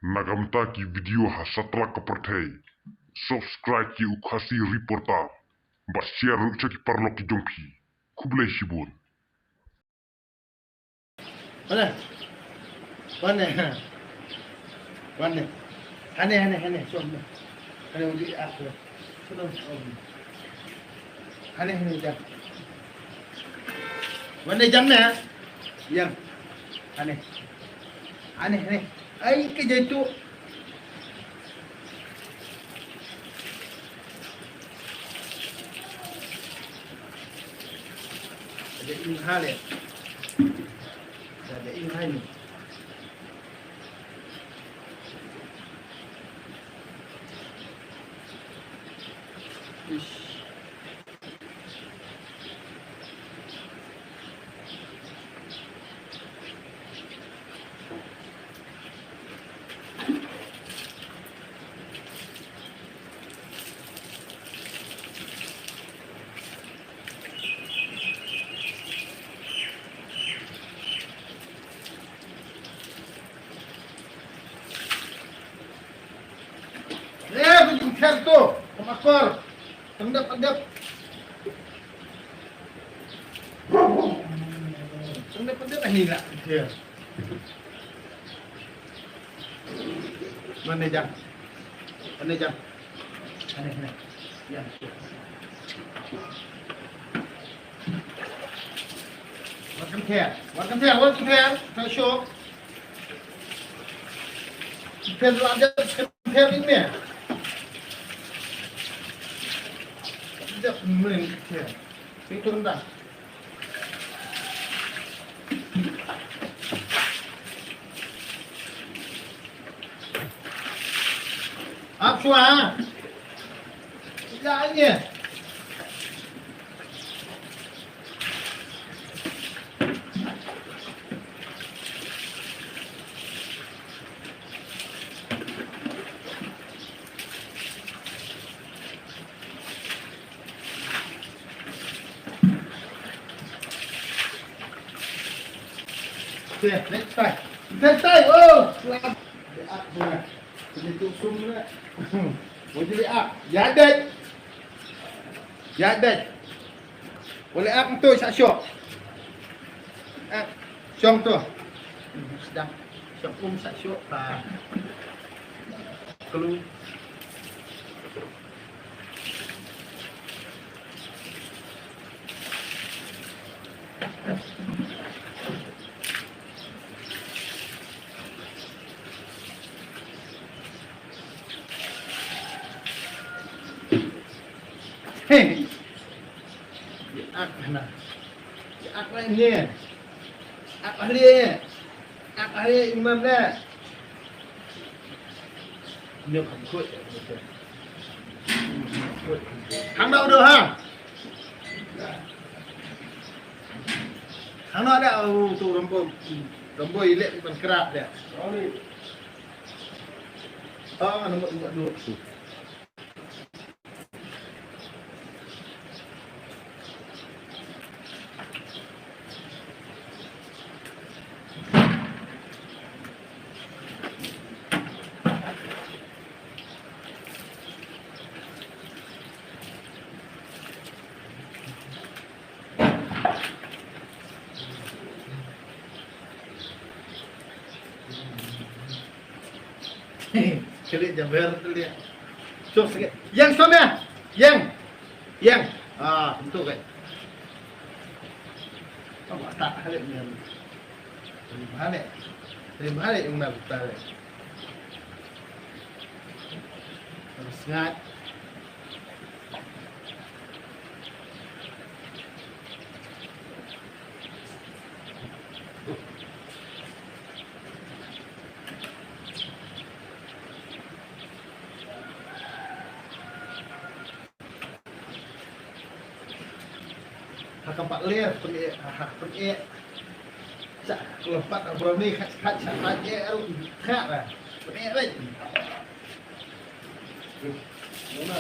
Nagamta ki video ha satra kaperthei. Subscribe ki ukasi reporta. Ba share rukcha ki parlo ki jongki. Kublai shibun. Mana? Mana? Mana? Hane, som. Hane undi aku. Sudah. Hane jam. Mana jamnya? Yang. Hane. Ai kerja itu. Ada hal ya. Ada hal ni. Ish. Bencar tu, kemakor, tendap. Tendap ni lah dia. Mana jam? Hane. Ya. Welcome here. Kau show. Kita belajar compare ini. Tidak mungkin. Itu rendah. Apa suara? Jangannya. Okay, let's try. Oh, selamat. Beak pula. Ini tusum pula. Mau jadi beak. Jadet. Boleh beak tu syok. Syok tu. Sedang. Syok syok. Keluar. Hei, ak mana? Ak ni. Ak ahli imam dah. Dia kut. Hang dah ha? Hang ada tu rambut ilik bukan kerap dia. Nombor 2. Kelik jaber tu dia. Cuk sikit. Yang suami. Yang. Bentuk kan. Apa tak halik ni. Balik yang nak betul. Terus ngat. Kampak lir pergi sak kelopak abro ni kat aja khak lah pergi baik mana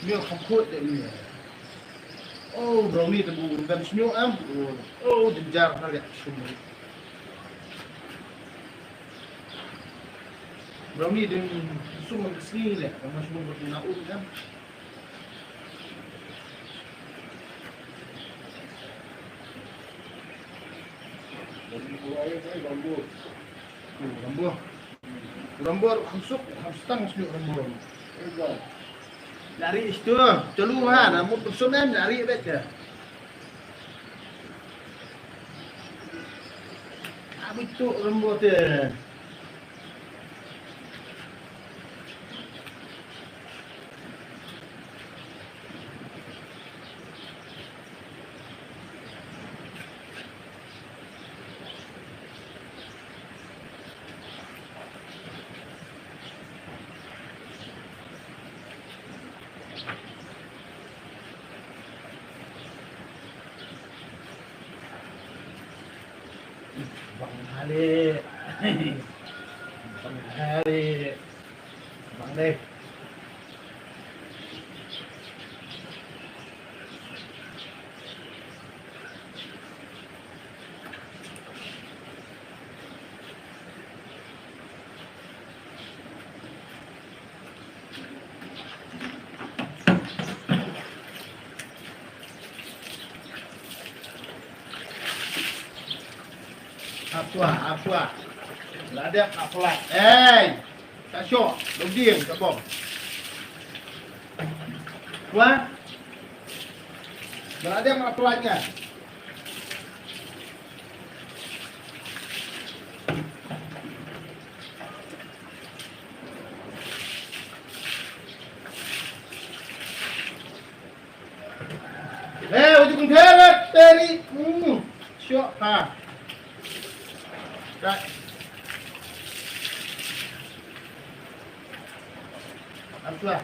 Senyum không khuất để mì. Oh, brownie tebu dan senyum am. Oh, jenjar kali semua. Brownie dengan semua kesini lah, sama semua berguna kan. Rambut. Rambut khusuk, khustang senyum rambut. Dari itu, celuhan, namun personal dari baca. Apa itu rambut dia? Bang Hali, Bang Hali, Bang Dek. Apa? Lah ada apa? Tak syok, diam tak bom. Wah. Lah ada apa lagi? Ujung terat tadi. Syok ha. Right. Apa?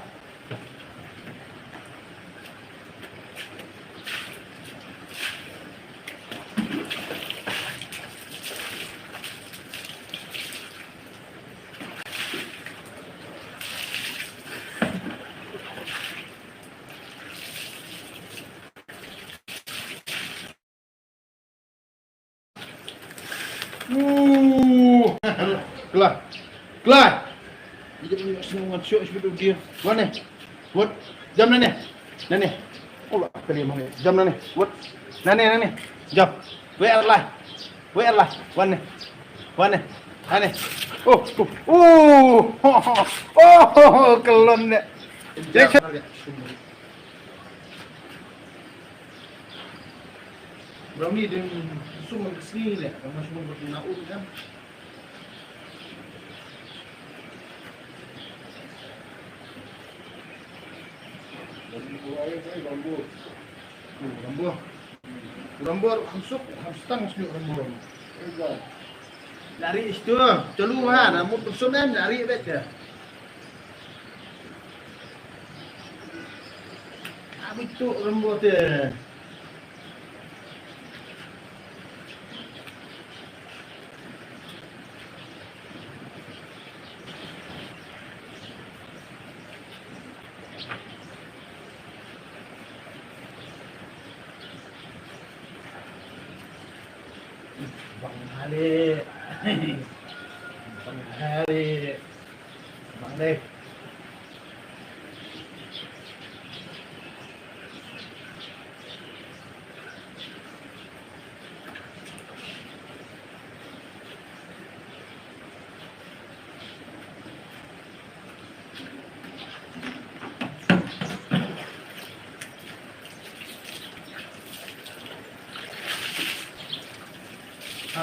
Kelar. Dia punya semua syok sebelum dia. Mana? Buat jam mana? Nani. Allah kali mana? Jam mana? Buat. Nani. Jam. Where Allah? Mana? Nani. Kelon deh. Cek. Brownie dengan semua kesini lah, sama semua berguna kan. Rambut khusuk, khustang senyum rambut. Dari itu, celuhan, namun personal dari baca. Apa itu rambut dia? Bang Hali, Bang Dek.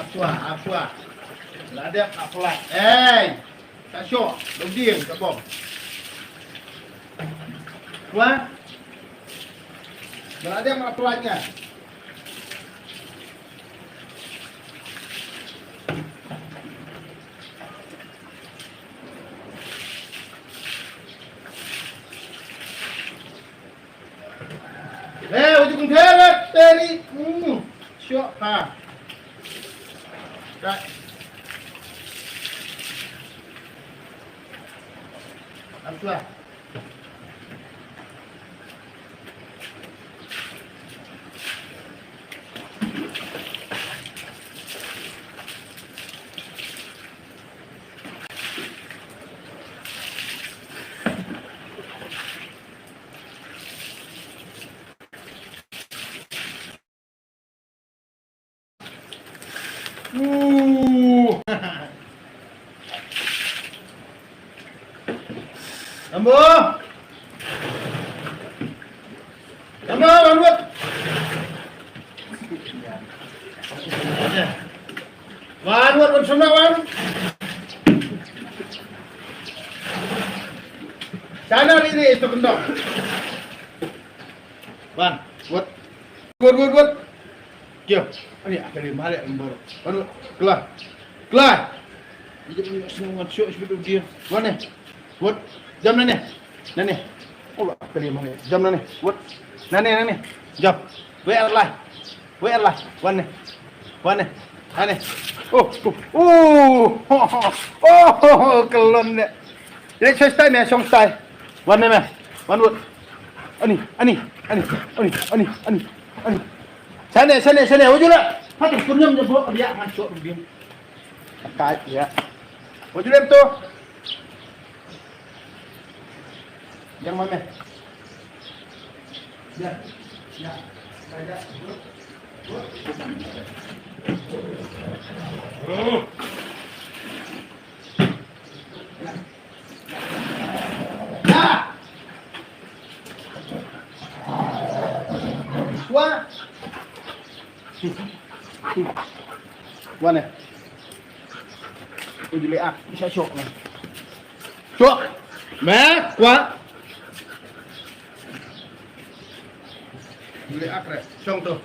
Apa? Lah ada apa lagi? Tak syok, diam tak bom. Wah. Lah ada apa lagi? Ujung terat tadi. Syok ha. Right. Apa? Ambo. Ambo, Wan. Wan, sana Wan. Sana ini itu kendor. Wan, buat. Kyo, ini akan dimana Ambo. Wan, keluar. Dia punya semua syok sebelum dia. Wan ni. Buat jam ni. Nani. Allah kali mana. Jam ni. Buat. Nani. Jam. Where lah. Wan ni. Nani. Oh, kelon ni. Ini selesai ni, selesai. Wan ni. Wan buat. Ani. Sana. Ujula. Hati kurniam je buat dia masuk dia. Kait ya. Ujula tu. Yang mana? Ya. Ada. Ya. Wan ni. Ujula bisa syok ni. Syok. Quá. Beli akre, song tu.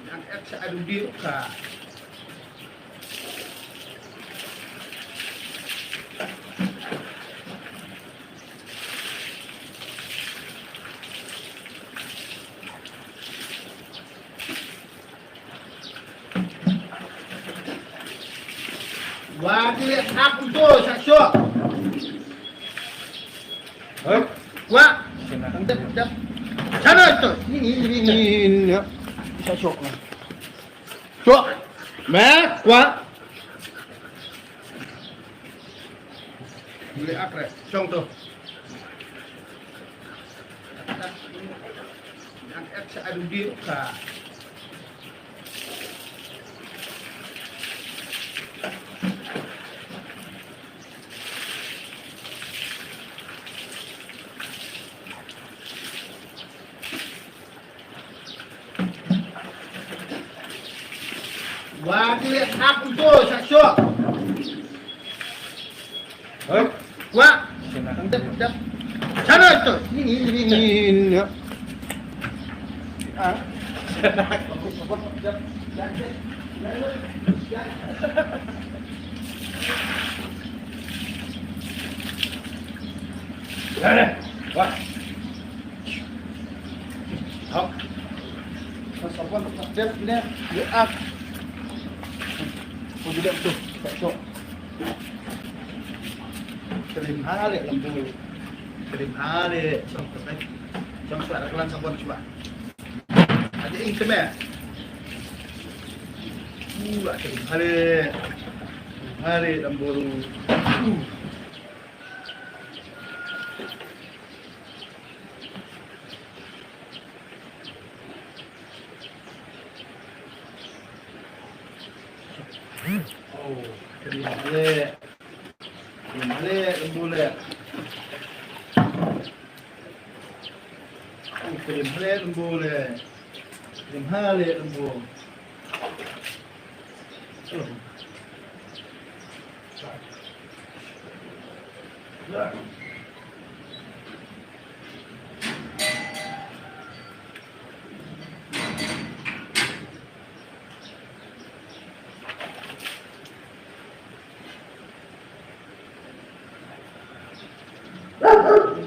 Yang X ada di ka. Wah, dia aku tu syok. Wah, sedap. Sana tu. Ini. Bisa syok ni. Syok. Wah. Beli akre, song tu. Yang X ada di ka. Wah, dia aku tu syok. Wah, sedap. Sana tu. Ini. Wah. Hop. Sopan dia up. Juga tu, syok. Terima hari lembu. Terima hari sampai ada kelan sabun coba. Ada ingkem ya. Terima hari lembu. Oh, terima lembu le. Terima lembu.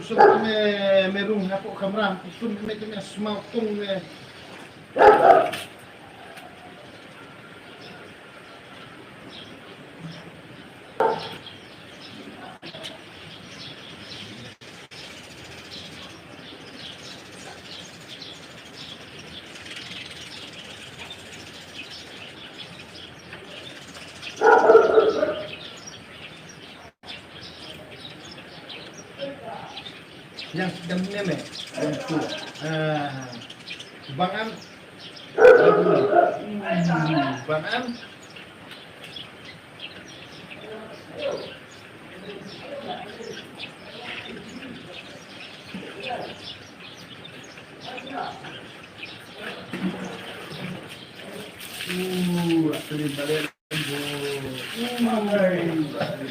Sudah merung apa kamera, sun macamnya semua tung. Yang sedang meme, Bangan, Bangan,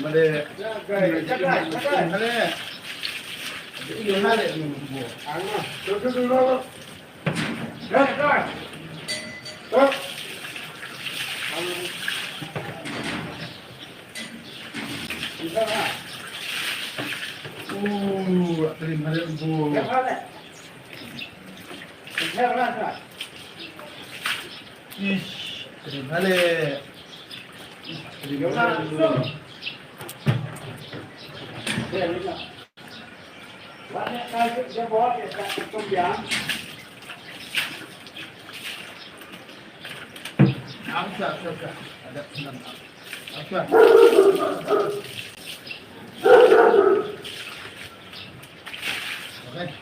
Made. Jaga. Made. Ini made ini bu. Anu. Dulu. Dah. Oh. Terima kasih bu. Ish, terima kasih. Terima kasih. Ada senang. Apa? Oke,